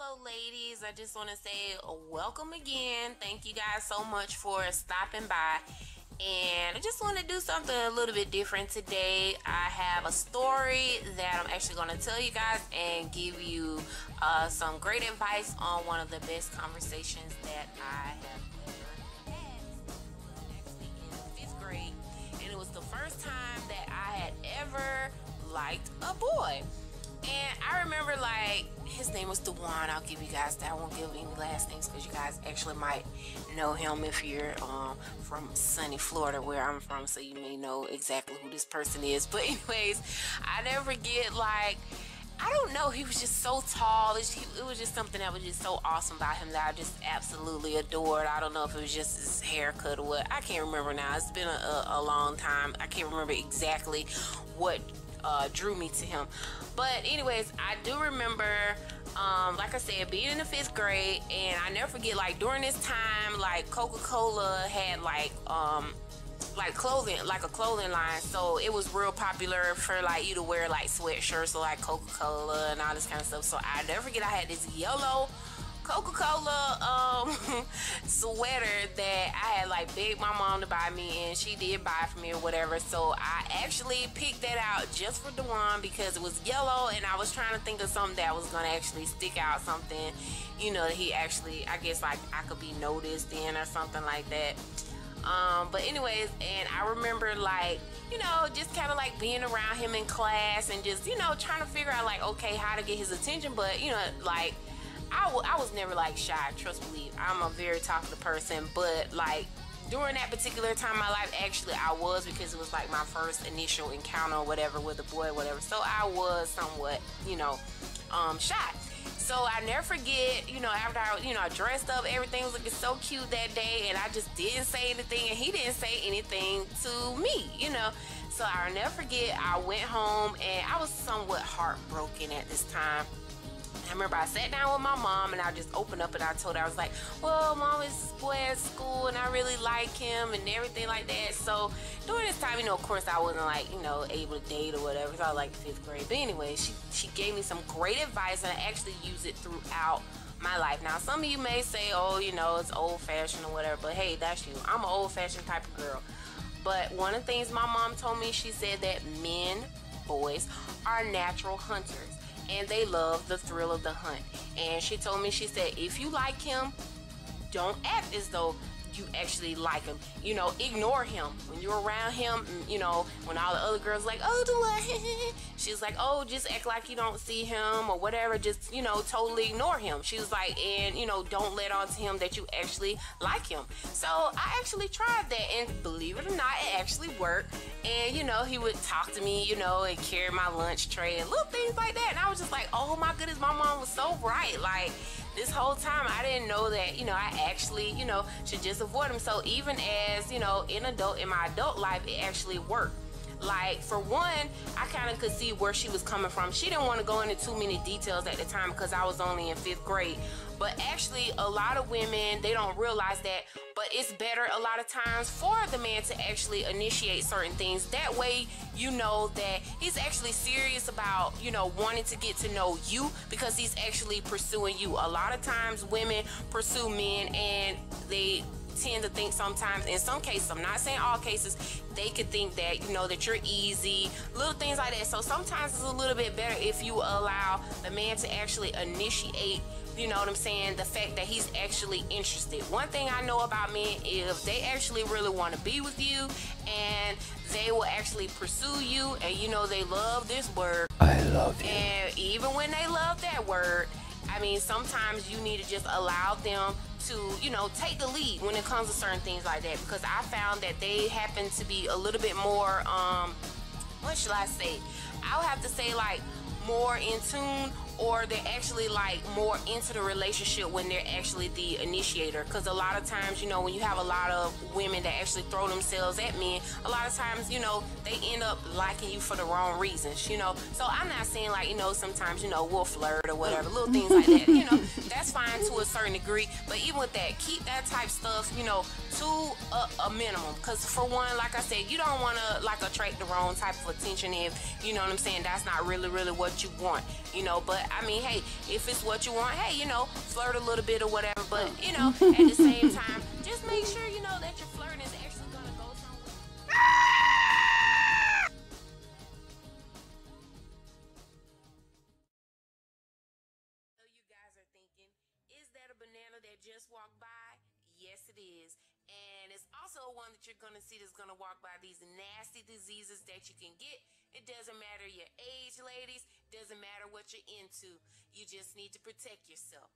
Hello, ladies. I just want to say welcome again. Thank you guys so much for stopping by. And I just want to do something a little bit different today. I have a story that I'm actually going to tell you guys and give you some great advice on one of the best conversations that I have ever had. Actually, in fifth grade, and it was the first time that I had ever liked a boy. And I remember, like, his name was Dewan. I'll give you guys that. I won't give any last names because you guys actually might know him if you're from sunny Florida, where I'm from, so you may know exactly who this person is. But anyways, I never forget, like, I don't know, he was just so tall. It was just something that was just so awesome about him that I just absolutely adored. I don't know if it was just his haircut or what. I can't remember now. It's been a long time. I can't remember exactly what drew me to him. But anyways, I do remember, like I said, being in the fifth grade, and I never forget, like, during this time, like, Coca-Cola had like clothing, like a clothing line, so it was real popular for like you to wear like sweatshirts or like Coca-Cola and all this kind of stuff. So I never forget, I had this yellow Coca-Cola sweater that I had like begged my mom to buy me, and she did buy it for me or whatever. So I actually picked that out just for Dewan because it was yellow, and I was trying to think of something that was gonna actually stick out, something, you know, that he actually, I guess, like, I could be noticed in or something like that. But anyways, and I remember, like, you know, just kind of like being around him in class and just, you know, trying to figure out like, okay, how to get his attention. But, you know, like, I was never like shy, trust believe. I'm a very talkative person, but like during that particular time in my life, actually I was, because it was like my first initial encounter or whatever with a boy or whatever. So I was somewhat, you know, shy. So I never forget, you know, after I, you know, I dressed up, everything was looking so cute that day, and I just didn't say anything, and he didn't say anything to me, you know. So I'll never forget, I went home, and I was somewhat heartbroken at this time. I remember I sat down with my mom, and I just opened up and I told her, I was like, well, Mom, it's this boy at school and I really like him and everything like that. So during this time, you know, of course I wasn't like, you know, able to date or whatever. So I was like fifth grade. But anyway, she gave me some great advice, and I actually use it throughout my life. Now, some of you may say, oh, you know, it's old fashioned or whatever, but hey, that's you. I'm an old fashioned type of girl. But one of the things my mom told me, she said that boys are natural hunters, and they love the thrill of the hunt. And she told me, she said, if you like him, don't act as though you actually like him. You know, ignore him. When you're around him, you know, when all the other girls like, oh, do I? She's like, oh, just act like you don't see him or whatever. Just, you know, totally ignore him. She was like, and, you know, don't let on to him that you actually like him. So I actually tried that, and believe it or not, it actually worked. And, you know, he would talk to me, you know, and carry my lunch tray and little things like that. And I was just like, oh my goodness, my mom was so right. Like, this whole time I didn't know that, you know, I actually, you know, should just avoid him. So even as, you know, in my adult life, it actually worked. Like, for one, I kind of could see where she was coming from. She didn't want to go into too many details at the time because I was only in fifth grade. But actually, a lot of women, they don't realize that. But it's better a lot of times for the man to actually initiate certain things. That way, you know that he's actually serious about, you know, wanting to get to know you, because he's actually pursuing you. A lot of times, women pursue men, and they tend to think sometimes, in some cases, I'm not saying all cases, they could think that, you know, that you're easy, little things like that. So sometimes it's a little bit better if you allow the man to actually initiate, you know what I'm saying, the fact that he's actually interested. One thing I know about men is they actually really want to be with you, and they will actually pursue you, and you know they love this word, I love you. And even when they love that word, I mean, sometimes you need to just allow them to, you know, take the lead when it comes to certain things like that, because I found that they happen to be a little bit more, what should I say? I would have to say, like, more in tune, or they're actually like more into the relationship when they're actually the initiator. Because a lot of times, you know, when you have a lot of women that actually throw themselves at men, a lot of times, you know, they end up liking you for the wrong reasons, you know. So I'm not saying, like, you know, sometimes, you know, we'll flirt or whatever, little things like that, you know, that's fine to a certain degree. But even with that, keep that type stuff, you know, to a minimum. Because for one, like I said, you don't want to like attract the wrong type of attention if, you know what I'm saying, that's not really what you want, you know. But I mean, hey, if it's what you want, hey, flirt a little bit or whatever. But, at the same time, just make sure, that your flirting is actually going to go somewhere. So you guys are thinking, is that a banana that just walked by? Yes, it is. And it's also one that you're going to see that's going to walk by these nasty diseases that you can get. It doesn't matter your age, ladies. Doesn't matter what you're into. You just need to protect yourself.